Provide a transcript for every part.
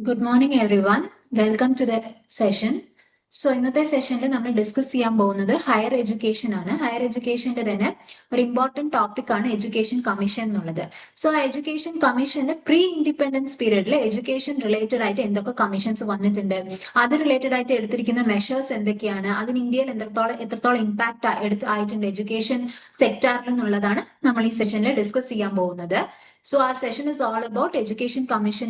Good morning, everyone. Welcome to the session. So, ഇന്നത്തെ സെഷനിൽ നമ്മൾ ഡിസ്കസ് ചെയ്യാൻ പോകുന്നത് ഹയർ എഡ്യൂക്കേഷൻ ആണ്. ഹയർ എഡ്യൂക്കേഷന്റെ തന്നെ ഒരു ഇമ്പോർട്ടന്റ് ടോപ്പിക് ആണ് എഡ്യൂക്കേഷൻ കമ്മീഷൻ എന്നുള്ളത്. സോ എഡ്യൂക്കേഷൻ കമ്മീഷന്റെ പ്രീ ഇൻഡിപെൻഡൻസ് പീരീഡിൽ എഡ്യൂക്കേഷൻ റിലേറ്റഡ് ആയിട്ട് എന്തൊക്കെ കമ്മീഷൻസ് വന്നിട്ടുണ്ട്, അത് റിലേറ്റഡ് ആയിട്ട് എടുത്തിരിക്കുന്ന മെഷേഴ്സ് എന്തൊക്കെയാണ്, അതിന് ഇന്ത്യയിൽ എത്രത്തോളം ഇമ്പാക്ട് ആയിട്ടുണ്ട് എഡ്യൂക്കേഷൻ സെക്ടറിൽ എന്നുള്ളതാണ് നമ്മൾ ഈ സെഷനിൽ ഡിസ്കസ് ചെയ്യാൻ പോകുന്നത്. So our session is all about Education Commission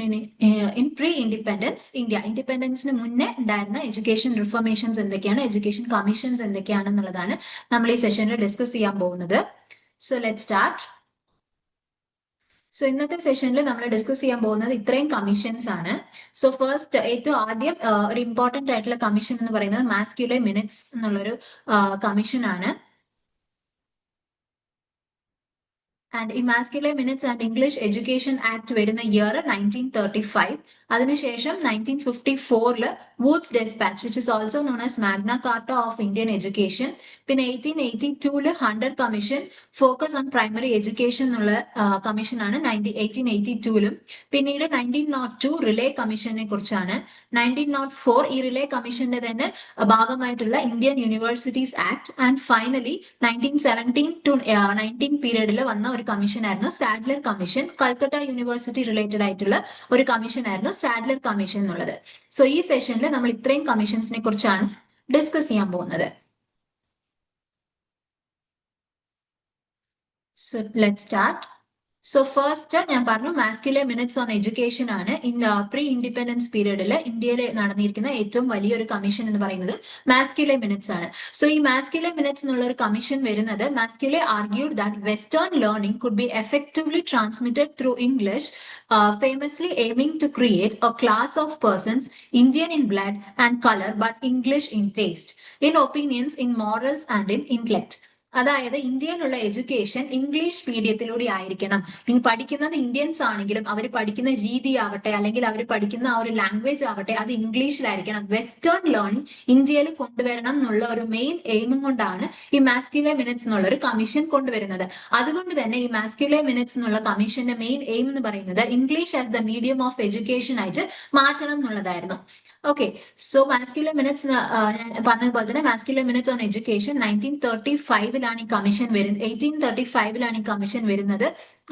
in pre-independence India. Independence-ന് മുന്നേ ഉണ്ടായിരുന്ന എഡ്യൂക്കേഷൻ റിഫോർമേഷൻസ് എന്തൊക്കെയാണ്, എഡ്യൂക്കേഷൻ കമ്മീഷൻസ് എന്തൊക്കെയാണെന്നുള്ളതാണ് നമ്മൾ ഈ സെഷനിൽ ഡിസ്കസ് ചെയ്യാൻ പോകുന്നത്. So let start. സോ ഇന്നത്തെ സെഷനിൽ നമ്മൾ ഡിസ്കസ് ചെയ്യാൻ പോകുന്നത് ഇത്രയും കമ്മീഷൻസ് ആണ്. സോ ഫസ്റ്റ് ഏറ്റവും ആദ്യം ഒരു ഇമ്പോർട്ടന്റ് ആയിട്ടുള്ള കമ്മീഷൻ എന്ന് പറയുന്നത് മാസ്ക്യുലർ മിനിറ്റ്സ് എന്നുള്ളൊരു കമ്മീഷൻ ആണ്. And Macaulay's minutes and English education act വരുന്ന ഇയർ 1935. അതിനുശേഷം 1954 Wood's despatch which is also known as Magna Carta of Indian education. പിന്നെ 1882 Hunter commission focus on primary education എന്നുള്ള കമ്മീഷനാണ് 1882. പിന്നീട് 1902 റിലേ കമ്മീഷനെ കുറിച്ചാണ്. 1904 ഈ റിലേ കമ്മീഷന്റെ തന്നെ ഭാഗമായിട്ടുള്ള Indian universities act. And finally 1917 to 19 പീരീഡിൽ വന്ന ഒരു കമ്മീഷൻ ആയിരുന്നു Sadler commission. Calcutta university related ആയിട്ടുള്ള ഒരു കമ്മീഷൻ ആയിരുന്നു സാഡ്ലർ കമ്മീഷൻ എന്നുള്ളത്. സോ ഈ സെഷനിൽ നമ്മൾ ഇത്രയും കമ്മീഷൻസിനെ കുറിച്ചാണ് ഡിസ്കസ് ചെയ്യാൻ പോകുന്നത്. So let's start. So first ഞാൻ പറഞ്ഞു മാസ്ക്യുലർ മിനിറ്റ്സ് ഓൺ എഡ്യൂക്കേഷൻ ആണ്. പ്രീ ഇൻഡിപെൻഡൻസ് പീരീഡിൽ ഇന്ത്യയിൽ നടന്നിരിക്കുന്ന ഏറ്റവും വലിയൊരു കമ്മീഷൻ എന്ന് പറയുന്നത് മാസ്ക്യുലർ മിനിറ്റ്സ് ആണ്. സോ ഈ മാസ്ക്യുലർ മിനിറ്റ്സ് എന്നുള്ള ഒരു കമ്മീഷൻ വരുന്നത് Macaulay argued that western learning could be effectively transmitted through English, famously aiming to create a class of persons Indian in blood and color but English in taste, in opinions, in morals and in intellect. അതായത് ഇന്ത്യയിലുള്ള education English മീഡിയത്തിലൂടെ ആയിരിക്കണം. ഇനി പഠിക്കുന്നത് Indians ആണെങ്കിലും അവർ പഠിക്കുന്ന രീതി ആവട്ടെ അല്ലെങ്കിൽ അവർ പഠിക്കുന്ന ആ ഒരു ലാംഗ്വേജ് ആവട്ടെ അത് ഇംഗ്ലീഷിലായിരിക്കണം. വെസ്റ്റേൺ ലേണിംഗ് ഇന്ത്യയിൽ കൊണ്ടുവരണം എന്നുള്ള ഒരു മെയിൻ എയിമും കൊണ്ടാണ് ഈ മാസ്ക്യുലർ മിനിറ്റ്സ് എന്നുള്ള ഒരു കമ്മീഷൻ കൊണ്ടുവരുന്നത്. അതുകൊണ്ട് തന്നെ ഈ മാസ്ക്യുലർ മിനിറ്റ്സ് എന്നുള്ള കമ്മീഷന്റെ മെയിൻ എയിം എന്ന് പറയുന്നത് English as the medium of education ആയിട്ട് മാറ്റണം എന്നുള്ളതായിരുന്നു. ഓക്കെ, സോ മാസ്ക്യുലർ മിനിറ്റ്സ് പറഞ്ഞതുപോലെ തന്നെ മാസ്ക്യുലർ മിനിറ്റ്സ് ഓൺ എഡ്യൂക്കേഷൻ 1835 ഈ കമ്മീഷൻ വരുന്നത്. 1835 ഈ കമ്മീഷൻ വരുന്നത്.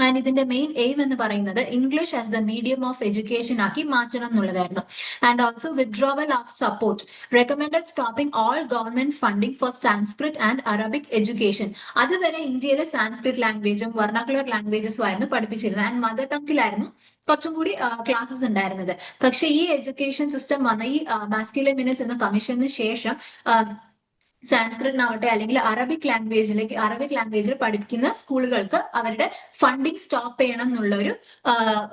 ആൻഡ് ഇതിന്റെ മെയിൻ എയിം എന്ന് പറയുന്നത് English as the medium of education ആക്കി മാറ്റണം എന്നുള്ളതായിരുന്നു. And also withdrawal of support, recommended stopping all government funding for Sanskrit and Arabic education. അതുവരെ ഇന്ത്യയിലെ സാൻസ്ക്രിറ്റ് ലാംഗ്വേജും വെർണാക്കുലർ ലാംഗ്വേജസും ആയിരുന്നു പഠിപ്പിച്ചിരുന്നത്. ആൻഡ് മദർ ടങ്ങിലായിരുന്നു കുറച്ചും കൂടി ക്ലാസ്സസ് ഉണ്ടായിരുന്നത്. പക്ഷെ ഈ എഡ്യൂക്കേഷൻ സിസ്റ്റം വന്ന ഈ മാസ്ക്യുലർ മിനിറ്റ്സ് എന്ന കമ്മീഷന് ശേഷം സാൻസ്ക്രിറ്റിനാവട്ടെ അല്ലെങ്കിൽ അറബിക് ലാംഗ്വേജിൽ പഠിപ്പിക്കുന്ന സ്കൂളുകൾക്ക് അവരുടെ ഫണ്ടിങ് സ്റ്റോപ്പ് ചെയ്യണം എന്നുള്ള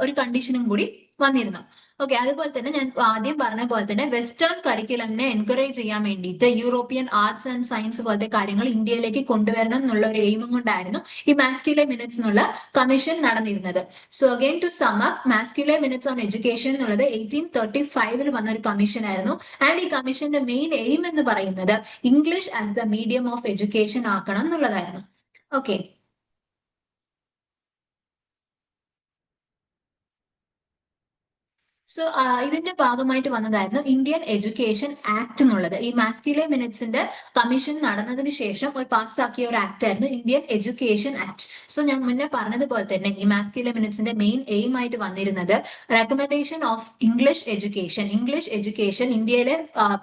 ഒരു കണ്ടീഷനും കൂടി വന്നിരുന്നു. ഓക്കെ, അതുപോലെ തന്നെ ഞാൻ ആദ്യം പറഞ്ഞ പോലെ തന്നെ വെസ്റ്റേൺ കരിക്കുലമിനെ എൻകറേജ് ചെയ്യാൻ വേണ്ടിയിട്ട് യൂറോപ്യൻ ആർട്സ് ആൻഡ് സയൻസ് പോലത്തെ കാര്യങ്ങൾ ഇന്ത്യയിലേക്ക് കൊണ്ടുവരണം എന്നുള്ള ഒരു എയിമും കൊണ്ടായിരുന്നു ഈ മാസ്ക്യുലർ മിനിറ്റ്സ് എന്നുള്ള കമ്മീഷൻ നടന്നിരുന്നത്. So again to sum up, Macaulay's minutes on education എന്നുള്ളത് 1835 വന്ന ഒരു കമ്മീഷൻ ആയിരുന്നു. ആൻഡ് ഈ കമ്മീഷന്റെ മെയിൻ എയിം എന്ന് പറയുന്നത് English as the medium of education ആക്കണം എന്നുള്ളതായിരുന്നു. ഓക്കെ, സോ ഇതിന്റെ ഭാഗമായിട്ട് വന്നതായിരുന്നു ഇന്ത്യൻ എഡ്യൂക്കേഷൻ ആക്ട് എന്നുള്ളത്. ഈ മാസ്ക്യുലർ മിനിറ്റ്സിന്റെ കമ്മീഷൻ നടന്നതിന് ശേഷം പാസ്സാക്കിയ ഒരു ആക്ട് ആയിരുന്നു ഇന്ത്യൻ എഡ്യൂക്കേഷൻ ആക്ട്. സോ ഞാൻ മുന്നേ പറഞ്ഞതുപോലെ തന്നെ ഈ മാസ്ക്യുലർ മിനിറ്റ്സിന്റെ മെയിൻ എയിം ആയിട്ട് വന്നിരുന്നത് റെക്കമെൻഡേഷൻ ഓഫ് ഇംഗ്ലീഷ് എഡ്യൂക്കേഷൻ ഇന്ത്യയിലെ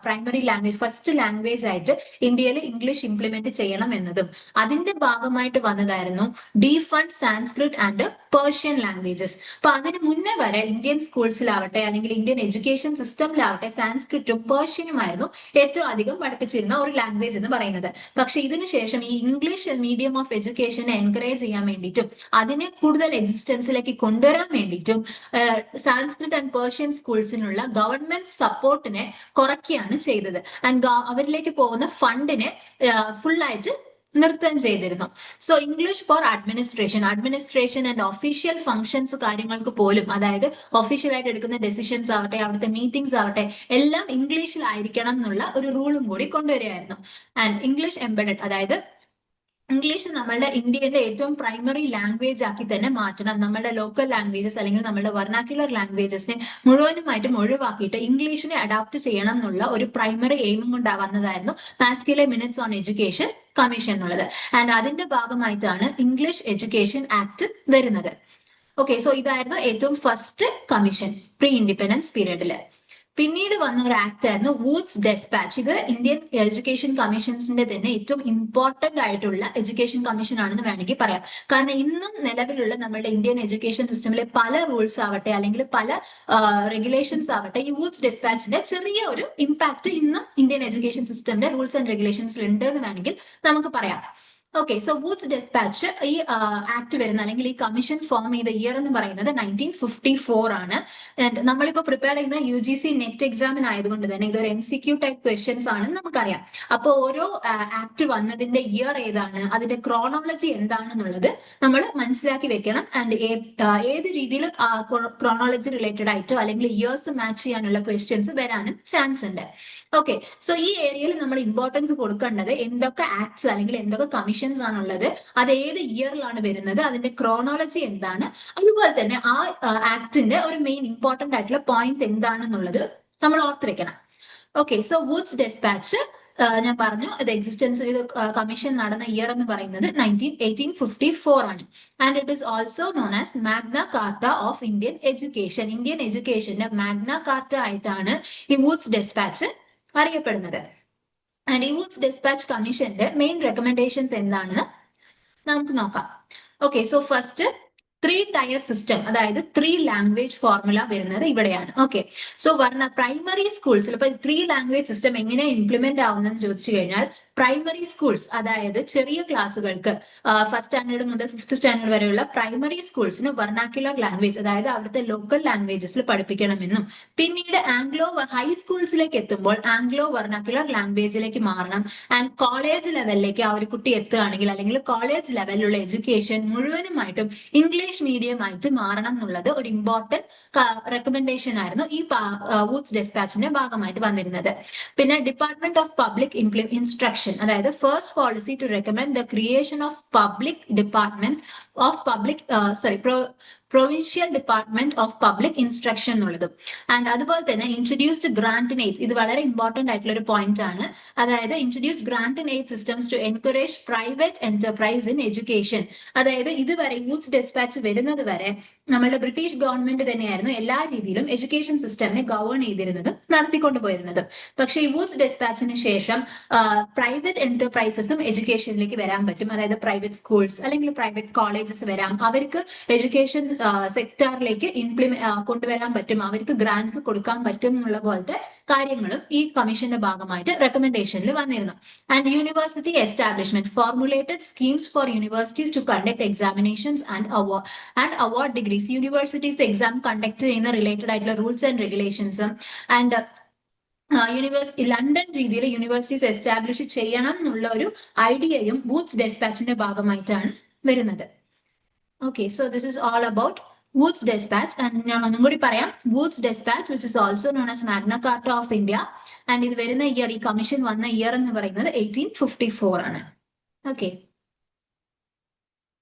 പ്രൈമറി ലാംഗ്വേജ്, ഫസ്റ്റ് ലാംഗ്വേജ് ആയിട്ട് ഇന്ത്യയിൽ ഇംഗ്ലീഷ് ഇംപ്ലിമെന്റ് ചെയ്യണം എന്നതും അതിന്റെ ഭാഗമായിട്ട് വന്നതായിരുന്നു ഡീഫണ്ട് സാൻസ്ക്രിറ്റ് ആൻഡ് പേർഷ്യൻ ലാംഗ്വേജസ്. അപ്പൊ അതിന് മുന്നേ വരെ ഇന്ത്യൻ സ്കൂൾസിലാവട്ടെ അല്ലെങ്കിൽ ഇന്ത്യൻ എഡ്യൂക്കേഷൻ സിസ്റ്റമിലാവട്ടെ സാൻസ്ക്രിറ്റും പേർഷ്യനുമായിരുന്നു ഏറ്റവും അധികം പഠിപ്പിച്ചിരുന്ന ഒരു ലാംഗ്വേജ് എന്ന് പറയുന്നത്. പക്ഷെ ഇതിനുശേഷം ഈ ഇംഗ്ലീഷ് മീഡിയം ഓഫ് എഡ്യൂക്കേഷനെ എൻകറേജ് ചെയ്യാൻ വേണ്ടിയിട്ടും അതിനെ കൂടുതൽ എക്സിസ്റ്റൻസിലേക്ക് കൊണ്ടുവരാൻ വേണ്ടിയിട്ടും സാൻസ്ക്രിറ്റ് ആൻഡ് പേർഷ്യൻ സ്കൂൾസിനുള്ള ഗവൺമെന്റ് സപ്പോർട്ടിനെ കുറയ്ക്കുകയാണ് ചെയ്തത്. ആൻഡ് അവരിലേക്ക് പോകുന്ന ഫണ്ടിനെ ഫുള്ളായിട്ട് നൃത്തം ചെയ്തിരുന്നു. So English for administration and official functions കാര്യങ്ങൾക്ക് പോലും, അതായത് ഒഫീഷ്യലായിട്ട് എടുക്കുന്ന ഡെസിഷൻസ് ആവട്ടെ അവിടുത്തെ മീറ്റിംഗ്സ് ആവട്ടെ എല്ലാം ഇംഗ്ലീഷിലായിരിക്കണം എന്നുള്ള ഒരു റൂളും കൂടി കൊണ്ടുവരികയായിരുന്നു. ആൻഡ് ഇംഗ്ലീഷ് എംബഡഡ്, അതായത് ഇംഗ്ലീഷ് നമ്മളുടെ ഇന്ത്യയുടെ ഏറ്റവും പ്രൈമറി ലാംഗ്വേജ് ആക്കി തന്നെ മാറ്റണം. നമ്മുടെ ലോക്കൽ ലാംഗ്വേജസ് അല്ലെങ്കിൽ നമ്മുടെ വെർനാക്യുലർ ലാംഗ്വേജസിനെ മുഴുവനുമായിട്ടും ഒഴിവാക്കിയിട്ട് ഇംഗ്ലീഷിനെ അഡാപ്റ്റ് ചെയ്യണം എന്നുള്ള ഒരു പ്രൈമറി എയിമും കൊണ്ട് വന്നതായിരുന്നു മാസ്ക്യുലർ മിനിറ്റ്സ് ഓൺ എഡ്യൂക്കേഷൻ കമ്മീഷൻ എന്നുള്ളത്. ആൻഡ് അതിന്റെ ഭാഗമായിട്ടാണ് ഇംഗ്ലീഷ് എഡ്യൂക്കേഷൻ ആക്ട് വരുന്നത്. ഓക്കെ, സോ ഇതായിരുന്നു ഏറ്റവും ഫസ്റ്റ് കമ്മീഷൻ പ്രീ ഇൻഡിപെൻഡൻസ് പീരീഡില്. പിന്നീട് വന്ന ഒരു ആക്ട് ആയിരുന്നു വൂഡ്സ് ഡെസ്പാച്ച്. ഇത് ഇന്ത്യൻ എഡ്യൂക്കേഷൻ കമ്മീഷൻസിന്റെ തന്നെ ഏറ്റവും ഇമ്പോർട്ടന്റ് ആയിട്ടുള്ള എഡ്യൂക്കേഷൻ കമ്മീഷൻ ആണെന്ന് വേണമെങ്കിൽ പറയാം. കാരണം ഇന്നും നിലവിലുള്ള നമ്മുടെ ഇന്ത്യൻ എഡ്യൂക്കേഷൻ സിസ്റ്റമിലെ പല റൂൾസ് ആവട്ടെ അല്ലെങ്കിൽ പല റെഗുലേഷൻസ് ആവട്ടെ, ഈ വൂഡ്സ് ഡെസ്പാച്ചിന്റെ ചെറിയ ഒരു ഇമ്പാക്ട് ഇന്നും ഇന്ത്യൻ എഡ്യൂക്കേഷൻ സിസ്റ്റമിന്റെ റൂൾസ് ആൻഡ് റെഗുലേഷൻസിൽ ഉണ്ട് എന്ന് വേണമെങ്കിൽ നമുക്ക് പറയാം. ഓക്കെ, സോ വൂഡ്സ് ഡെസ്പാച്ച് ഈ ആക്ട് വരുന്ന അല്ലെങ്കിൽ ഈ കമ്മീഷൻ ഫോം ചെയ്ത ഇയർ എന്ന് പറയുന്നത് 1954 ആണ്. നമ്മളിപ്പോ പ്രിപ്പയർ ചെയ്യുന്ന UGC നെറ്റ് എക്സാമിനായതുകൊണ്ട് തന്നെ ഇതൊരു MCQ ടൈപ്പ് ക്വസ്റ്റ്യൻസ് ആണെന്ന് നമുക്കറിയാം. അപ്പോൾ ഓരോ ആക്ട് വന്നതിന്റെ ഇയർ ഏതാണ്, അതിന്റെ ക്രോണോളജി എന്താണെന്നുള്ളത് നമ്മൾ മനസ്സിലാക്കി വെക്കണം. ആൻഡ് ഏത് രീതിയിൽ ക്രോണോളജി റിലേറ്റഡ് ആയിട്ടോ അല്ലെങ്കിൽ ഇയേഴ്സ് മാച്ച് ചെയ്യാനുള്ള ക്വസ്റ്റ്യൻസ് വരാനും ചാൻസ് ഉണ്ട്. ഓക്കെ, സോ ഈ ഏരിയയിൽ നമ്മൾ ഇമ്പോർട്ടൻസ് കൊടുക്കേണ്ടത് എന്തൊക്കെ ആക്ട്സ് അല്ലെങ്കിൽ എന്തൊക്കെ കമ്മീഷൻസ് ആണുള്ളത്, അത് ഏത് ഇയറിലാണ് വരുന്നത്, അതിന്റെ ക്രോണോളജി എന്താണ്, അതുപോലെ തന്നെ ആ ആക്ടിന്റെ ഒരു മെയിൻ ഇമ്പോർട്ടന്റ് ആയിട്ടുള്ള പോയിന്റ് എന്താണെന്നുള്ളത് നമ്മൾ ഓർത്ത് വെക്കണം. ഓക്കെ, സോ വൂഡ്സ് ഡെസ്പാച്ച് ഞാൻ പറഞ്ഞു ഇത് എക്സിസ്റ്റൻസ് ഇത് കമ്മീഷൻ നടന്ന ഇയർ എന്ന് പറയുന്നത് 1854 ആണ്. And it is also known as Magna Carta of Indian education. Indian എഡ്യൂക്കേഷന്റെ മാഗ്ന കാർട്ട ആയിട്ടാണ് ഈ വൂഡ്സ് ഡെസ്പാച്ച് അറിയപ്പെടുന്നത്. ആൻഡ് ഈ വൂഡ്സ് ഡെസ്പാച്ച് കമ്മീഷന്റെ മെയിൻ റെക്കമെൻഡേഷൻസ് എന്താണെന്ന് നമുക്ക് നോക്കാം. Okay, so first 3 tier system, അതായത് 3 ലാംഗ്വേജ് ഫോർമുല വരുന്നത് ഇവിടെയാണ്. ഓക്കെ, സോ പ്രൈമറി സ്കൂൾസിൽ ഇപ്പൊ 3 ലാംഗ്വേജ് സിസ്റ്റം എങ്ങനെ ഇംപ്ലിമെന്റ് ആവുന്നതെന്ന് ചോദിച്ചു കഴിഞ്ഞാൽ പ്രൈമറി സ്കൂൾസ്, അതായത് ചെറിയ ക്ലാസ്സുകൾക്ക് ഫസ്റ്റ് സ്റ്റാൻഡേർഡ് മുതൽ 5th സ്റ്റാൻഡേർഡ് വരെയുള്ള പ്രൈമറി സ്കൂൾസിന് വെർനാക്യുലർ ലാംഗ്വേജ്, അതായത് അവിടുത്തെ ലോക്കൽ ലാംഗ്വേജസിൽ പഠിപ്പിക്കണമെന്നും പിന്നീട് ഹൈസ്കൂൾസിലേക്ക് എത്തുമ്പോൾ ആംഗ്ലോ വെർനാക്യുലർ ലാംഗ്വേജിലേക്ക് മാറണം. ആൻഡ് കോളേജ് ലെവലിലേക്ക് ആ ഒരു കുട്ടി എത്തുകയാണെങ്കിൽ അല്ലെങ്കിൽ കോളേജ് ലെവലിലുള്ള എഡ്യൂക്കേഷൻ മുഴുവനുമായിട്ടും ഇംഗ്ലീഷ് മീഡിയം ആയിട്ട് മാറണം എന്നുള്ളത് ഒരു ഇമ്പോർട്ടന്റ് റെക്കമെൻഡേഷൻ ആയിരുന്നു ഈ വൂഡ്സ് ഡെസ്പാച്ചിന്റെ ഭാഗമായിട്ട് വന്നിരുന്നത്. പിന്നെ ഡിപ്പാർട്ട്മെന്റ് ഓഫ് പബ്ലിക് ഇൻസ്ട്രക്ഷൻ, അതായത് first policy to recommend the creation of public departments of public provincial department of public instruction എന്നുള്ളതും. ആൻഡ് അതുപോലെ തന്നെ ഇൻട്രൊഡ്യൂസ്ഡ് ഗ്രാന്റ് ആൻഡ് എയ്ഡ്സ്, ഇത് വളരെ ഇമ്പോർട്ടന്റ് ആയിട്ടുള്ള ഒരു പോയിന്റ് ആണ്. അതായത് introduce grant and aid systems to encourage private enterprise in education. അതായത് ഇതുവരെ വൂഡ്സ് ഡെസ്പാച്ച് വരുന്നത് വരെ നമ്മുടെ ബ്രിട്ടീഷ് ഗവൺമെന്റ് തന്നെയായിരുന്നു എല്ലാ രീതിയിലും എഡ്യൂക്കേഷൻ സിസ്റ്റമിനെ ഗവേൺ ചെയ്തിരുന്നതും നടത്തിക്കൊണ്ടുപോയിരുന്നതും. പക്ഷേ ഈ വൂഡ്സ് ഡെസ്പാച്ചിന് ശേഷം പ്രൈവറ്റ് എന്റർപ്രൈസസും എഡ്യൂക്കേഷനിലേക്ക് വരാൻ പറ്റും. അതായത് പ്രൈവറ്റ് സ്കൂൾസ് അല്ലെങ്കിൽ പ്രൈവറ്റ് കോളേജസ് വരാം, അവർക്ക് എഡ്യൂക്കേഷൻ സെക്ടറിലേക്ക് കൊണ്ടുവരാൻ പറ്റും, അവർക്ക് ഗ്രാന്റ്സ് കൊടുക്കാൻ പറ്റും എന്നുള്ള പോലത്തെ കാര്യങ്ങളും ഈ കമ്മീഷന്റെ ഭാഗമായിട്ട് റെക്കമെൻഡേഷനിൽ വന്നിരുന്നു. And university establishment formulated schemes for universities to conduct examinations and award degrees. Universities exam conduct ചെയ്യുന്ന റിലേറ്റഡ് ആയിട്ടുള്ള റൂൾസ് ആൻഡ് റെഗുലേഷൻസും ആൻഡ് ലണ്ടൻ രീതിയിൽ യൂണിവേഴ്സിറ്റീസ് എസ്റ്റാബ്ലിഷ് ചെയ്യണം എന്നുള്ള ഒരു ഐഡിയയും വൂഡ്സ് ഡെസ്പാച്ചിന്റെ ഭാഗമായിട്ടാണ് വരുന്നത്. Okay, so this is all about Woods Dispatch. And ഞാൻ ഒന്നും കൂടി പറയാം, Woods Dispatch, which is also known as Magna Carta of India. And ഇത് വരുന്ന ഇയർ, ഈ കമ്മീഷൻ വന്ന ഇയർ എന്ന് പറയുന്നത് 1854 ആണ്. ഓക്കെ,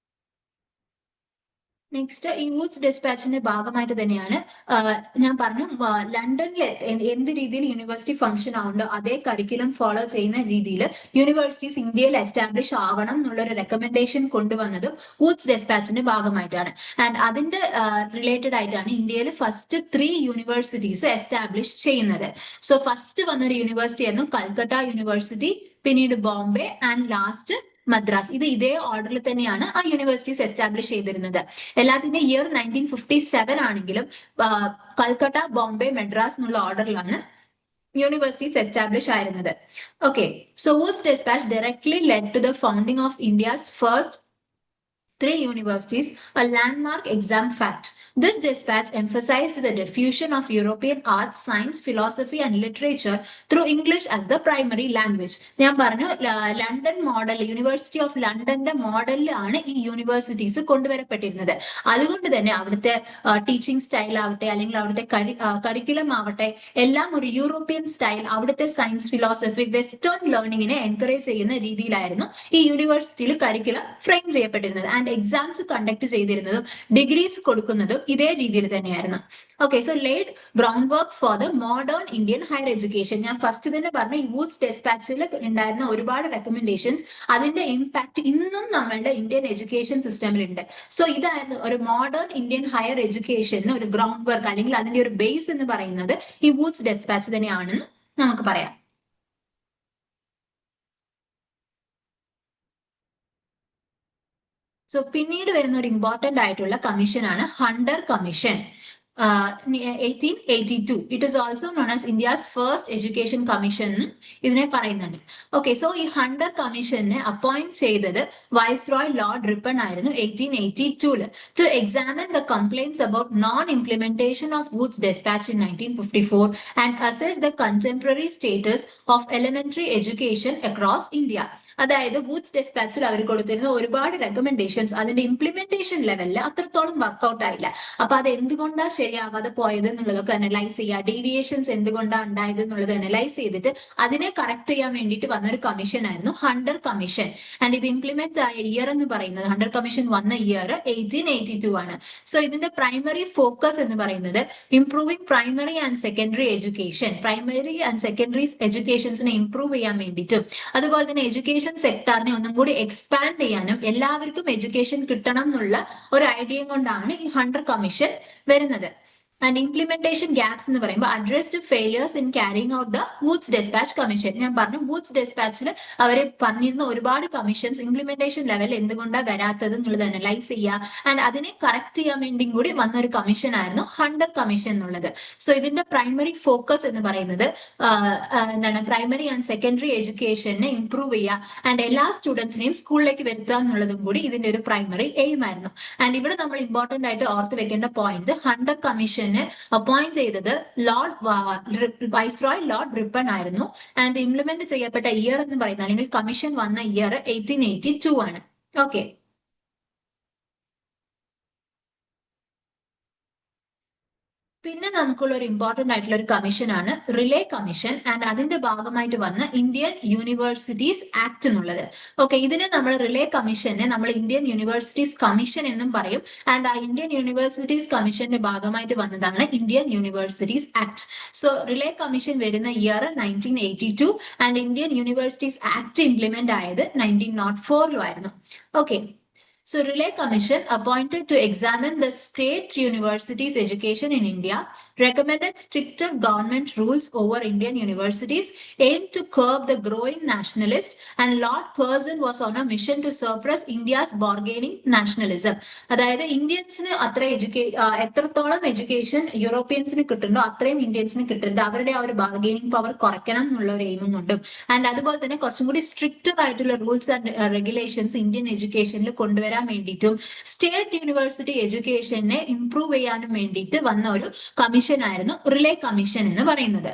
നെക്സ്റ്റ് ഈ വൂഡ്സ് ഡെസ്പാച്ചിന്റെ ഭാഗമായിട്ട് തന്നെയാണ് ഞാൻ പറഞ്ഞു ലണ്ടനിൽ എന്ത് രീതിയിൽ യൂണിവേഴ്സിറ്റി ഫംഗ്ഷൻ ആവുന്നുണ്ടോ അതേ കരിക്കുലം ഫോളോ ചെയ്യുന്ന രീതിയിൽ യൂണിവേഴ്സിറ്റീസ് ഇന്ത്യയിൽ എസ്റ്റാബ്ലിഷ് ആവണം എന്നുള്ളൊരു റെക്കമെൻഡേഷൻ കൊണ്ടുവന്നതും വൂഡ്സ് ഡെസ്പാച്ചിന്റെ ഭാഗമായിട്ടാണ്. ആൻഡ് അതിന്റെ റിലേറ്റഡ് ആയിട്ടാണ് ഇന്ത്യയിൽ ഫസ്റ്റ് 3 യൂണിവേഴ്സിറ്റീസ് എസ്റ്റാബ്ലിഷ് ചെയ്യുന്നത്. സോ ഫസ്റ്റ് വന്നൊരു യൂണിവേഴ്സിറ്റി ആയിരുന്നു കൽക്കട്ട യൂണിവേഴ്സിറ്റി, പിന്നീട് ബോംബെ ആൻഡ് ലാസ്റ്റ് മദ്രാസ്. ഇത് ഇതേ ഓർഡറിൽ തന്നെയാണ് ആ യൂണിവേഴ്സിറ്റീസ് എസ്റ്റാബ്ലിഷ് ചെയ്തിരുന്നത്. എല്ലാത്തിന്റെ ഇയർ 1957 ആണെങ്കിലും കൽക്കട്ട, ബോംബെ, മദ്രാസ് എന്നുള്ള ഓർഡറിലാണ് യൂണിവേഴ്സിറ്റീസ് എസ്റ്റാബ്ലിഷ് ആയിരുന്നത്. Okay, so Wood's despatch directly led to the founding of India's first 3 universities, a landmark exam fact. This dispatch emphasized the diffusion of European arts, science, philosophy and literature through English as the primary language. ഞാൻ പറഞ്ഞു London model, university of ലണ്ടന്റെ മോഡലിലാണ് ഈ universities കൊണ്ടുവരപ്പെട്ടിരുന്നത്. അതുകൊണ്ട് തന്നെ അവിടുത്തെ teaching style ആവട്ടെ, അല്ലെങ്കിൽ അവിടുത്തെ curriculum ആവട്ടെ, എല്ലാം ഒരു യൂറോപ്യൻ സ്റ്റൈൽ, അവിടുത്തെ സയൻസ്, ഫിലോസഫി, വെസ്റ്റേൺ ലേണിംഗിനെ എൻകറേജ് ചെയ്യുന്ന രീതിയിലായിരുന്നു ഈ യൂണിവേഴ്സിറ്റിയിൽ കരിക്കുലം ഫ്രെയിം ചെയ്യപ്പെട്ടിരുന്നത്. ആൻഡ് എക്സാംസ് കണ്ടക്ട് ചെയ്തിരുന്നതും ഡിഗ്രീസ് കൊടുക്കുന്നതും ഇതേ രീതിയിൽ തന്നെയായിരുന്നു. Okay, so laid ground work for the modern Indian higher education. ഞാൻ ഫസ്റ്റ് തന്നെ പറഞ്ഞു, യൂത്ത് ഡെസ്പാച്ചിൽ ഉണ്ടായിരുന്ന ഒരുപാട് റെക്കമെൻഡേഷൻസ്, അതിന്റെ ഇമ്പാക്ട് ഇന്നും നമ്മളുടെ ഇന്ത്യൻ എഡ്യൂക്കേഷൻ സിസ്റ്റമിൽ ഉണ്ട്. സോ ഇതായിരുന്നു ഒരു മോഡേൺ ഇന്ത്യൻ ഹയർ എഡ്യൂക്കേഷന് ഒരു ഗ്രൗണ്ട് വർക്ക്, അല്ലെങ്കിൽ അതിന്റെ ഒരു ബേസ് എന്ന് പറയുന്നത് ഈ യൂത്ത് ഡെസ്പാച്ച് തന്നെയാണെന്ന് നമുക്ക് പറയാം. സോ പിന്നീട് വരുന്ന ഒരു ഇമ്പോർട്ടന്റ് ആയിട്ടുള്ള കമ്മീഷനാണ് Hunter commission. 1882. It is also known as India's first education commission. ഇതിനെ പറയുന്നുണ്ട്. ഓക്കെ, സോ ഈ ഹണ്ടർ കമ്മീഷനെ അപ്പോയിന്റ് ചെയ്തത് വൈസ്രോയ് ലോർഡ് റിപ്പൺ ആയിരുന്നു 1882 to examine the complaints about non-implementation of Wood's dispatch in 1954 and assess the contemporary status of elementary education across India. അതായത് Woods ഡെസ്പാച്ചിൽ അവർ കൊടുത്തിരുന്ന ഒരുപാട് recommendations അതിന്റെ ഇംപ്ലിമെന്റേഷൻ ലെവലിൽ അത്രത്തോളം വർക്ക്ഔട്ട് ആയില്ല. അപ്പൊ അത് എന്തുകൊണ്ടാണ് ശരിയാവാതെ പോയത് എന്നുള്ളതൊക്കെ അനലൈസ് ചെയ്യുക, ഡീവിയേഷൻസ് എന്തുകൊണ്ടാണ് ഉണ്ടായത് എന്നുള്ളത് അനലൈസ് ചെയ്തിട്ട് അതിനെ കറക്റ്റ് ചെയ്യാൻ വേണ്ടിയിട്ട് വന്നൊരു കമ്മീഷൻ ആയിരുന്നു ഹണ്ടർ കമ്മീഷൻ. ആൻഡ് ഇത് ഇംപ്ലിമെന്റ് ആയ ഇയർ എന്ന് പറയുന്നത്, ഹണ്ടർ കമ്മീഷൻ വന്ന ഇയർ 1882 ആണ്. സോ ഇതിന്റെ പ്രൈമറി ഫോക്കസ് എന്ന് പറയുന്നത് improving primary and secondary education, primary and secondary എഡ്യൂക്കേഷൻസിനെ ഇംപ്രൂവ് ചെയ്യാൻ വേണ്ടിയിട്ടും, അതുപോലെ തന്നെ എഡ്യൂക്കേഷൻ സെക്ടറിനെ ഒന്നും കൂടി എക്സ്പാൻഡ് ചെയ്യാനും, എല്ലാവർക്കും എഡ്യൂക്കേഷൻ കിട്ടണം എന്നുള്ള ഒരു ഐഡിയയും കൊണ്ടാണ് ഈ ഹണ്ടർ കമ്മീഷൻ വരുന്നത്. ആൻഡ് ഇംപ്ലിമെന്റേഷൻ ഗ്യാപ്സ് എന്ന് പറയുമ്പോൾ addressed failures in carrying out the Wood's despatch commission. ഞാൻ പറഞ്ഞു വുഡ്സ് ഡെസ്പാച്ചിൽ അവരെ പറഞ്ഞിരുന്ന ഒരുപാട് കമ്മീഷൻസ് ഇംപ്ലിമെന്റേഷൻ ലെവൽ എന്തുകൊണ്ടാണ് വരാത്തത് എന്നുള്ളത് അനലൈസ് ചെയ്യുക, ആൻഡ് അതിനെ കറക്റ്റ് ചെയ്യാൻ വേണ്ടിയും കൂടി വന്നൊരു കമ്മീഷൻ ആയിരുന്നു ഹണ്ടർ കമ്മീഷൻ എന്നുള്ളത്. സോ ഇതിന്റെ പ്രൈമറി ഫോക്കസ് എന്ന് പറയുന്നത് എന്താണ്, പ്രൈമറി ആൻഡ് സെക്കൻഡറി എഡ്യൂക്കേഷനെ ഇംപ്രൂവ് ചെയ്യുക ആൻഡ് എല്ലാ സ്റ്റുഡൻസിനെയും സ്കൂളിലേക്ക് വരുത്തുക എന്നുള്ളതും കൂടി ഇതിന്റെ ഒരു പ്രൈമറി എയിം ആയിരുന്നു. ആൻഡ് ഇവിടെ നമ്മൾ ഇമ്പോർട്ടന്റ് ആയിട്ട് ഓർത്ത് വെക്കേണ്ട പോയിന്റ്, ഹണ്ടർ കമ്മീഷൻ അപ്പോയിന്റ് ചെയ്തത് വൈസ്രോയ് ലോർഡ് റിപ്പൺ ആയിരുന്നു. ആൻഡ് ഇംപ്ലിമെന്റ് ചെയ്യപ്പെട്ട ഇയർ എന്ന് പറയുന്നത്, അല്ലെങ്കിൽ കമ്മീഷൻ വന്ന ഇയർ 1882 ആണ്. ഓക്കെ, പിന്നെ നമുക്കുള്ള ഒരു ഇമ്പോർട്ടന്റ് ആയിട്ടുള്ള ഒരു കമ്മീഷനാണ് റിലേ കമ്മീഷൻ. ആൻഡ് അതിന്റെ ഭാഗമായിട്ട് വന്ന ഇന്ത്യൻ യൂണിവേഴ്സിറ്റീസ് ആക്ട് എന്നുള്ളത്. ഓക്കെ, ഇതിനെ നമ്മൾ റിലേ കമ്മീഷനെ നമ്മൾ ഇന്ത്യൻ യൂണിവേഴ്സിറ്റീസ് കമ്മീഷൻ എന്നും പറയും. ആൻഡ് ആ ഇന്ത്യൻ യൂണിവേഴ്സിറ്റീസ് കമ്മീഷന്റെ ഭാഗമായിട്ട് വന്നതാണ് Indian universities act. So Raleigh commission വരുന്ന year 1982 and Indian universities act implement ആയത് 1904 ആയിരുന്നു. Okay, so Relay Commission appointed to examine the state universities' education in India recommended stricter government rules over Indian universities aimed to curb the growing nationalist, and Lord Curzon was on a mission to suppress India's bargaining nationalism. അതായത് ഇന്ത്യൻസിന് അത്ര എത്രത്തോളം education യൂറോപ്യൻസിന് കിട്ടുന്നുണ്ടോ അത്രയും ഇന്ത്യൻസിന് കിട്ടരുത്, അവരുടെ ആ ഒരു bargaining power കുറയ്ക്കണം എന്നുള്ള ഒരു എയിമും കൊണ്ടും, ആൻഡ് അതുപോലെ തന്നെ കുറച്ചും കൂടി സ്ട്രിക്റ്റർ ആയിട്ടുള്ള റൂൾസ് ആൻഡ് റെഗുലേഷൻസ് ഇന്ത്യൻ എഡ്യൂക്കേഷനിൽ കൊണ്ടുവരാൻ വേണ്ടിയിട്ടും സ്റ്റേറ്റ് യൂണിവേഴ്സിറ്റി എഡ്യൂക്കേഷനെ ഇംപ്രൂവ് ചെയ്യാനും വേണ്ടിയിട്ട് വന്ന ഒരു കമ്മീഷൻ ആയിരുന്നു റിലേ കമ്മീഷൻ എന്ന് പറയുന്നത്.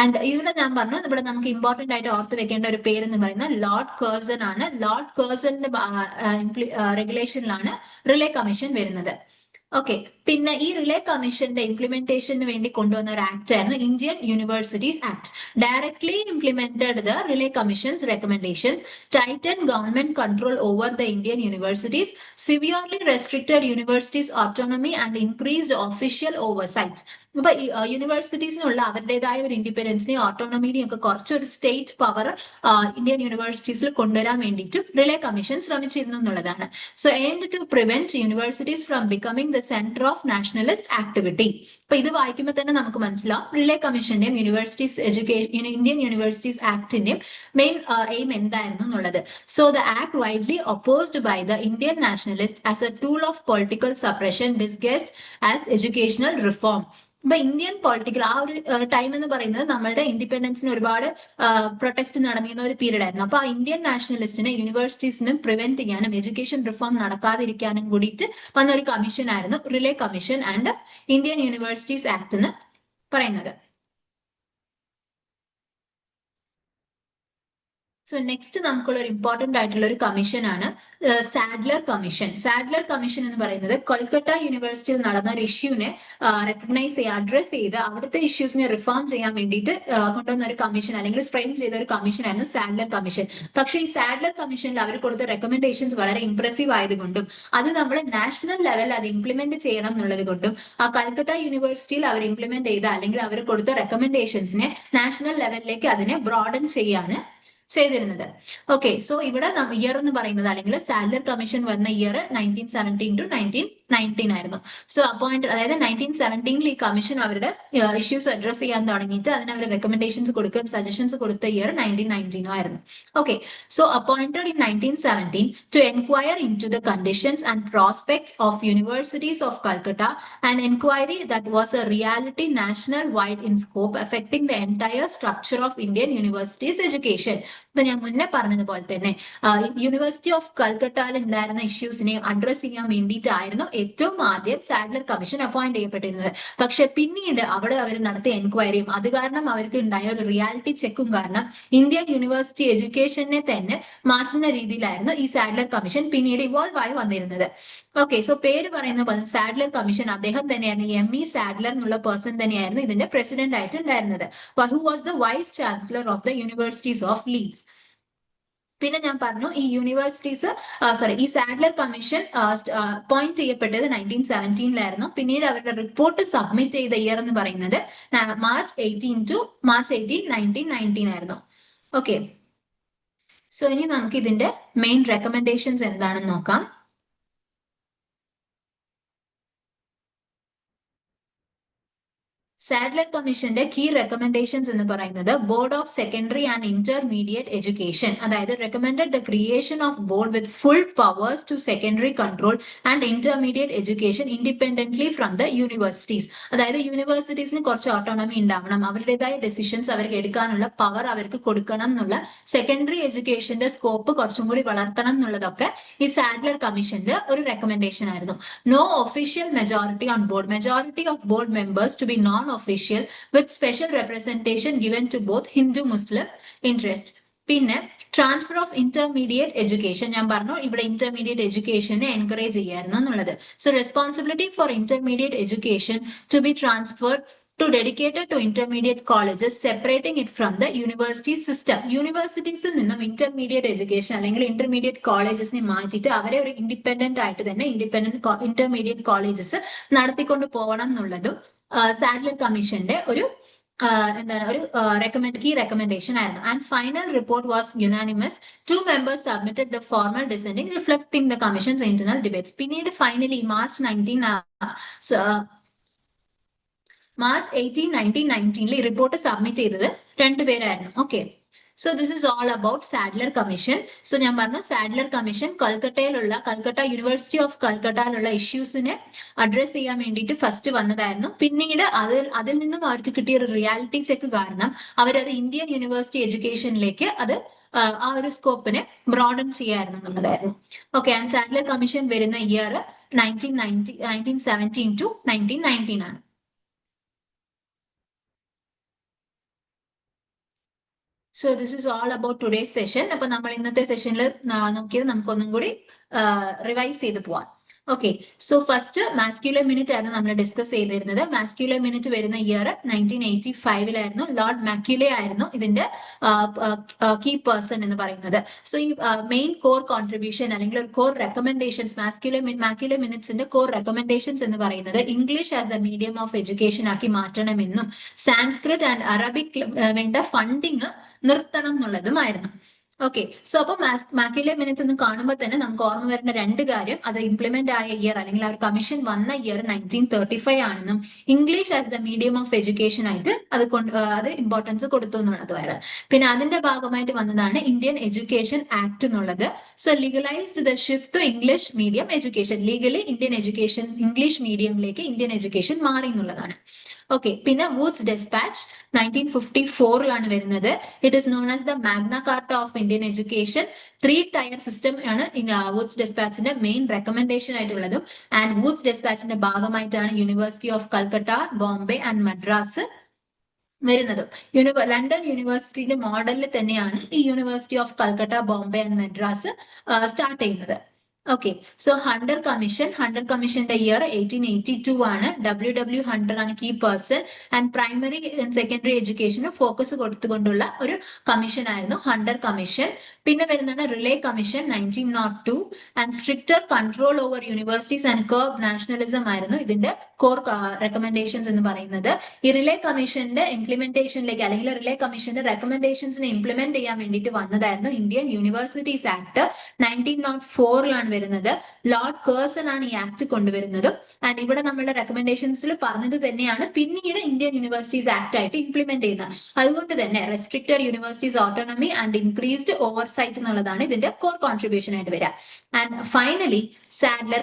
ആൻഡ് ഇവിടെ ഞാൻ പറഞ്ഞു, ഇവിടെ നമുക്ക് ഇമ്പോർട്ടന്റ് ആയിട്ട് ഓർത്ത് വെക്കേണ്ട ഒരു പേര് എന്ന് പറയുന്നത് ലോർഡ് കേഴ്സൺ ആണ്. ലോർഡ് കേഴ്സന്റെ റെഗുലേഷനിലാണ് റിലേ കമ്മീഷൻ വരുന്നത്. ഓക്കെ, പിന്നെ ഈ റിലേ കമ്മീഷന്റെ ഇംപ്ലിമെന്റേഷന് വേണ്ടി കൊണ്ടുവന്ന ഒരു ആക്ട് ആയിരുന്നു Indian universities act. Directly implemented the relay commissions recommendations, Titan government control over the Indian universities, severely restricted universities autonomy and increased official oversight. അപ്പൊ യൂണിവേഴ്സിറ്റീസിനുള്ള അവരുടേതായ ഒരു ഇൻഡിപെൻഡൻസിനെയും ഓട്ടോണമിനെയും ഒക്കെ കുറച്ചൊരു സ്റ്റേറ്റ് പവർ ഇന്ത്യൻ യൂണിവേഴ്സിറ്റീസിൽ കൊണ്ടുവരാൻ വേണ്ടിയിട്ട് റിലേ കമ്മീഷൻ ശ്രമിച്ചിരുന്നു എന്നുള്ളതാണ്. So aimed to prevent universities from becoming the centre of nationalist activity. അപ്പൊ ഇത് വായിക്കുമ്പോൾ തന്നെ നമുക്ക് മനസ്സിലാവും റിലേ കമ്മീഷന്റെയും യൂണിവേഴ്സിറ്റീസ് എഡ്യൂക്കേഷൻ ഇന്ത്യൻ യൂണിവേഴ്സിറ്റീസ് ആക്ടിന്റെയും മെയിൻ എയിം എന്തായിരുന്നു എന്നുള്ളത്. So the act widely opposed by the Indian nationalist as a tool of political suppression disguised as educational reform. അപ്പൊ ഇന്ത്യൻ പൊളിറ്റിക്കൽ ആ ഒരു ടൈം എന്ന് പറയുന്നത് നമ്മളുടെ ഇൻഡിപെൻഡൻസിന് ഒരുപാട് പ്രൊട്ടസ്റ്റ് നടന്നിരുന്ന ഒരു പീരീഡ് ആയിരുന്നു. അപ്പൊ ആ ഇന്ത്യൻ നാഷണലിസ്റ്റിനെ യൂണിവേഴ്സിറ്റീസിനും പ്രിവെന്റ് ചെയ്യാനും എഡ്യൂക്കേഷൻ റിഫോം നടക്കാതിരിക്കാനും കൂടിയിട്ട് വന്ന ഒരു കമ്മീഷൻ ആയിരുന്നു relay commission and Indian universities act എന്ന് പറയുന്നത്. സോ നെക്സ്റ്റ് നമുക്കുള്ള ഒരു ഇമ്പോർട്ടന്റ് ആയിട്ടുള്ള ഒരു കമ്മീഷൻ ആണ് സാഡ്ലർ കമ്മീഷൻ. സാഡ്ലർ കമ്മീഷൻ എന്ന് പറയുന്നത് കൊൽക്കത്ത യൂണിവേഴ്സിറ്റിയിൽ നടന്ന ഒരു ഇഷ്യൂവിനെ റെക്കഗ്നൈസ് ചെയ്യുക, അഡ്രസ് ചെയ്ത് അവിടുത്തെ ഇഷ്യൂസിനെ റിഫോം ചെയ്യാൻ വേണ്ടിയിട്ട് കൊണ്ടുവന്ന ഒരു കമ്മീഷൻ അല്ലെങ്കിൽ ഫ്രെയിം ചെയ്ത ഒരു കമ്മീഷൻ ആയിരുന്നു സാഡ്ലർ കമ്മീഷൻ. പക്ഷേ ഈ സാഡ്ലർ കമ്മീഷനിൽ അവർ കൊടുത്ത റെക്കമെൻഡേഷൻസ് വളരെ ഇംപ്രസീവ് ആയതുകൊണ്ടും അത് നമ്മൾ നാഷണൽ ലെവലിൽ അത് ഇംപ്ലിമെന്റ് ചെയ്യണം എന്നുള്ളത് കൊണ്ടും ആ കൽക്കട്ട യൂണിവേഴ്സിറ്റിയിൽ അവർ ഇംപ്ലിമെന്റ് ചെയ്ത അല്ലെങ്കിൽ അവർ കൊടുത്ത റെക്കമെൻഡേഷൻസിനെ നാഷണൽ ലെവലിലേക്ക് അതിനെ ബ്രോഡൻ ചെയ്യാണ് ചെയ്തിരുന്നത്. ഓക്കെ, സോ ഇവിടെ ഇയർ എന്ന് പറയുന്നത് അല്ലെങ്കിൽ സാഡ്ലർ കമ്മീഷൻ വന്ന ഇയർ 1917 to 1919 ആയിരുന്നു. സോ അപ്പോയിന്റ് അതായത് 1917 ഈ കമ്മീഷൻ അവരുടെ ഇഷ്യൂസ് അഡ്രസ് ചെയ്യാൻ തുടങ്ങിയിട്ട് അതിന് അവർ റെക്കമെൻഡേഷൻസ് കൊടുക്കുകയും സജഷൻസ് കൊടുത്ത ഇയർ 1919 ആയിരുന്നു. Okay, so appointed in 1917 to enquire into the conditions and prospects of universities of Calcutta, an inquiry that was a reality national wide in scope affecting the entire structure of Indian universities education. ഇപ്പൊ ഞാൻ മുന്നേ പറഞ്ഞതുപോലെ തന്നെ university of കൽക്കട്ടയിൽ ഉണ്ടായിരുന്ന ഇഷ്യൂസിനെ address ചെയ്യാൻ വേണ്ടിയിട്ടായിരുന്നു ഏറ്റവും ആദ്യം സാഡ്ലർ കമ്മീഷൻ അപ്പോയിന്റ് ചെയ്യപ്പെട്ടിരുന്നത്. പക്ഷെ പിന്നീട് അവിടെ അവർ നടത്തിയ എൻക്വയറിയും അത് കാരണം അവർക്ക് ഉണ്ടായ ഒരു റിയാലിറ്റി ചെക്കും കാരണം ഇന്ത്യൻ യൂണിവേഴ്സിറ്റി എഡ്യൂക്കേഷനെ തന്നെ മാറ്റുന്ന രീതിയിലായിരുന്നു ഈ സാഡ്ലർ കമ്മീഷൻ പിന്നീട് ഇവോൾവ് ആയി വന്നിരുന്നത്. ഓക്കെ, സോ പേര് പറയുന്ന പോലെ സാഡ്ലർ കമ്മീഷൻ അദ്ദേഹം തന്നെയായിരുന്നു എം.ഇ. സാഡ്ലർ എന്നുള്ള പേഴ്സൺ തന്നെയായിരുന്നു ഇതിന്റെ പ്രസിഡന്റ് ആയിട്ട് ഉണ്ടായിരുന്നത്. Who was the vice chancellor of the universities of Leeds. പിന്നെ ഞാൻ പറഞ്ഞു ഈ യൂണിവേഴ്സിറ്റീസ് ഈ സാഡ്ലർ കമ്മീഷൻ അപ്പോയിന്റ് ചെയ്യപ്പെട്ടത് 1917 പിന്നീട് അവരുടെ റിപ്പോർട്ട് സബ്മിറ്റ് ചെയ്ത ഇയർ എന്ന് പറയുന്നത് മാർച്ച് 18 1919 ആയിരുന്നു. ഓക്കെ, സോ ഇനി നമുക്ക് ഇതിന്റെ മെയിൻ റെക്കമെൻഡേഷൻസ് എന്താണെന്ന് നോക്കാം. സാഡ്ലർ കമ്മീഷന്റെ കീ റെക്കമെൻഡേഷൻസ് എന്ന് പറയുന്നത് board of secondary and intermediate education, അതായത് recommended the creation of board with full powers to secondary control and intermediate education independently from the universities. അതായത് യൂണിവേഴ്സിറ്റീസിന് കുറച്ച് ഓട്ടോണമി ഉണ്ടാവണം, അവരുടേതായ ഡെസിഷൻസ് അവർക്ക് എടുക്കാനുള്ള പവർ അവർക്ക് കൊടുക്കണം എന്നുള്ള, സെക്കൻഡറി എഡ്യൂക്കേഷന്റെ സ്കോപ്പ് കുറച്ചും കൂടി വളർത്തണം എന്നുള്ളതൊക്കെ ഈ സാഡ്ലർ കമ്മീഷന്റെ ഒരു റെക്കമെൻഡേഷൻ ആയിരുന്നു. No official majority on board, majority of board members to be non official with special representation given to both Hindu-Muslim interest. പിന്നെ ട്രാൻസ്ഫർ ഓഫ് ഇന്റർമീഡിയറ്റ് എഡ്യൂക്കേഷൻ, ഞാൻ പറഞ്ഞു ഇവിടെ ഇന്റർമീഡിയറ്റ് എഡ്യൂക്കേഷനെ എൻകറേജ് ചെയ്യായിരുന്നു എന്നുള്ളത്. So responsibility for intermediate education to be transferred to dedicated to intermediate colleges, separating it from the university system. യൂണിവേഴ്സിറ്റീസിൽ നിന്നും intermediate education അല്ലെങ്കിൽ intermediate കോളേജസിനെ മാറ്റിയിട്ട് അവരെ ഒരു ഇൻഡിപെൻഡന്റ് ആയിട്ട് തന്നെ ഇന്റർമീഡിയറ്റ് കോളേജസ് നടത്തിക്കൊണ്ട് പോകണം എന്നുള്ളതും സാഡ്ലർ കമ്മീഷന്റെ ഒരു എന്താണ് ഒരു കീ റെക്കമെൻഡേഷൻ ആയിരുന്നു. And final report was unanimous. 2 members submitted the formal dissenting reflecting the commission's internal debates. പിന്നീട് ഫൈനലി മാർച്ച് 18 1919 ഈ റിപ്പോർട്ട് സബ്മിറ്റ് ചെയ്തത് 2 പേരായിരുന്നു. Okay, so this is all about Sadler commission. So ഞാൻ പറഞ്ഞു Sadler commission Calcutta university of കൽക്കട്ടയിലുള്ള ഇഷ്യൂസിനെ address ചെയ്യാൻ വേണ്ടിയിട്ട് ഫസ്റ്റ് വന്നതായിരുന്നു. പിന്നീട് അതിൽ നിന്നും അവർക്ക് കിട്ടിയ ഒരു റിയാലിറ്റി ചെക്ക് കാരണം അവരത് ഇന്ത്യൻ യൂണിവേഴ്സിറ്റി എഡ്യൂക്കേഷനിലേക്ക് അത് ആ ഒരു സ്കോപ്പിനെ ബ്രോഡൻ ചെയ്യായിരുന്നു എന്നുള്ളതായിരുന്നു. ഓക്കെ, ആൻഡ് സാഡ്ലർ കമ്മീഷൻ വരുന്ന ഇയർ 1917 to 1919 ആണ്. So this is all about today's session. അപ്പൊ നമ്മൾ ഇന്നത്തെ സെഷനിൽ നോക്കിയത് നമുക്കൊന്നും കൂടി റിവൈസ് ചെയ്ത് പോവാം. Okay, so first Macaulay's minute ആയിരുന്നു നമ്മൾ ഡിസ്കസ് ചെയ്തിരുന്നത്. മാസ്ക്യുലർ മിനിറ്റ് വരുന്ന ഇയർ 1985 ലോർഡ് മാക്യുലെ ആയിരുന്നു ഇതിന്റെ കീ പേഴ്സൺ എന്ന് പറയുന്നത്. സോ ഈ മെയിൻ കോർ കോൺട്രിബ്യൂഷൻ അല്ലെങ്കിൽ കോർ റെക്കമെൻഡേഷൻസ് മാക്യുലർ മിനിറ്റ്സിന്റെ കോർ റെക്കമെൻഡേഷൻസ് എന്ന് പറയുന്നത് English as the medium of education ആക്കി മാറ്റണമെന്നും സാൻസ്ക്രിറ്റ് ആൻഡ് അറബിക് വേണ്ട ഫണ്ടിങ് നിർത്തണം എന്നുള്ളതുമായിരുന്നു. ഓക്കെ, സോ അപ്പൊ മാക്യുലർ മിനിറ്റ്സ് എന്ന് കാണുമ്പോൾ തന്നെ നമുക്ക് ഓർമ്മ വരുന്ന 2 കാര്യം, അത് ഇംപ്ലിമെന്റ് ആയ ഇയർ അല്ലെങ്കിൽ ആ ഒരു കമ്മീഷൻ വന്ന ഇയർ 1935 ആണെന്നും English as the medium of education ആയിട്ട് അത് ഇമ്പോർട്ടൻസ് കൊടുത്തു എന്നുള്ളത് വരെ. പിന്നെ അതിന്റെ ഭാഗമായിട്ട് വന്നതാണ് ഇന്ത്യൻ എഡ്യൂക്കേഷൻ ആക്ട് എന്നുള്ളത്. So legalised the shift to English medium education, legally Indian education English മീഡിയമിലേക്ക് ഇന്ത്യൻ എഡ്യൂക്കേഷൻ മാറി എന്നുള്ളതാണ്. ഓക്കെ, പിന്നെ വുഡ്സ് ഡെസ്പാച്ച് 1954 വരുന്നത്. It is known as the Magna Carta of Indian education. 3-tier system ആണ് Wood's ഡെസ്പാച്ചിന്റെ main recommendation ആയിട്ടുള്ളതും. And Wood's ഡെസ്പാച്ചിന്റെ ഭാഗമായിട്ടാണ് university of Calcutta, Bombay and Madras വരുന്നതും. ലണ്ടൻ യൂണിവേഴ്സിറ്റിയുടെ മോഡലിൽ തന്നെയാണ് ഈ university of Calcutta, Bombay and Madras start ചെയ്യുന്നത്. ഓക്കെ, സോ ഹണ്ടർ കമ്മീഷന്റെ ഇയർ 1882 ആണ്. W ഹണ്ടർ ആണ് key person. And primary and secondary എഡ്യൂക്കേഷന് ഫോക്കസ് കൊടുത്തുകൊണ്ടുള്ള ഒരു കമ്മീഷൻ ആയിരുന്നു ഹണ്ടർ കമ്മീഷൻ. പിന്നെ വരുന്നതാണ് Raleigh commission 1902. And stricter control over universities and curb nationalism ആയിരുന്നു ഇതിന്റെ കോർ റെക്കമെൻഡേഷൻസ് എന്ന് പറയുന്നത്. ഈ റിലേ കമ്മീഷന്റെ ഇംപ്ലിമെന്റേഷനിലേക്ക് അല്ലെങ്കിൽ റിലേ കമ്മീഷന്റെ റെക്കമെൻഡേഷൻസിനെ ഇംപ്ലിമെന്റ് ചെയ്യാൻ വേണ്ടിയിട്ട് വന്നതായിരുന്നു ഇന്ത്യൻ യൂണിവേഴ്സിറ്റീസ് ആക്ട് 1904 വരുന്നത്. ലോർഡ് കേഴ്സൺ ആണ് ഈ ആക്ട് കൊണ്ടുവരുന്നത്. ആൻഡ് ഇവിടെ നമ്മളുടെ റെക്കമെൻഡേഷൻസിൽ പറഞ്ഞത് തന്നെയാണ് പിന്നീട് ഇന്ത്യൻ യൂണിവേഴ്സിറ്റീസ് ആക്ട് ആയിട്ട് ഇംപ്ലിമെന്റ് ചെയ്യുന്നത്. അതുകൊണ്ട് തന്നെ restricted universities autonomy and increased oversight എന്നുള്ളതാണ് ഇതിന്റെ കോർ കോൺട്രിബ്യൂഷൻ ആയിട്ട് വരിക. ആൻഡ് ഫൈനലി സാഡ്ലർ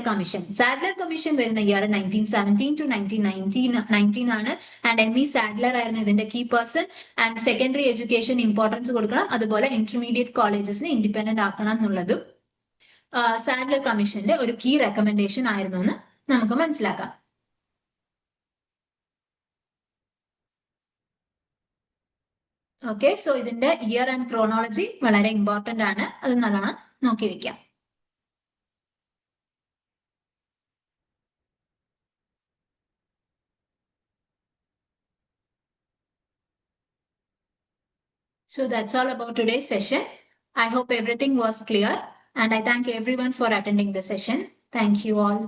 കമ്മീഷൻ വരുന്ന ഇയർ 1917 to 1919 ആണ്. ആൻഡ് സാഡ്ലർ ആയിരുന്നു ഇതിന്റെ key person. And secondary education importance കൊടുക്കണം, അതുപോലെ ഇന്റർമീഡിയറ്റ് കോളേജസിനെ ഇൻഡിപെൻഡന്റ് ആക്കണം എന്നുള്ളതും സാഡ്ലർ കമ്മീഷന്റെ ഒരു കീ റെക്കമെൻഡേഷൻ ആയിരുന്നു എന്ന് നമുക്ക് മനസ്സിലാക്കാം. ഓക്കെ, സോ ഇതിന്റെ ഇയർ ആൻഡ് ക്രോണോളജി വളരെ ഇമ്പോർട്ടന്റ് ആണ്, അത് നല്ലോണം നോക്കി വെക്കാം. So that's all about today's session. I hope everything was clear, and I thank everyone for attending the session. Thank you all.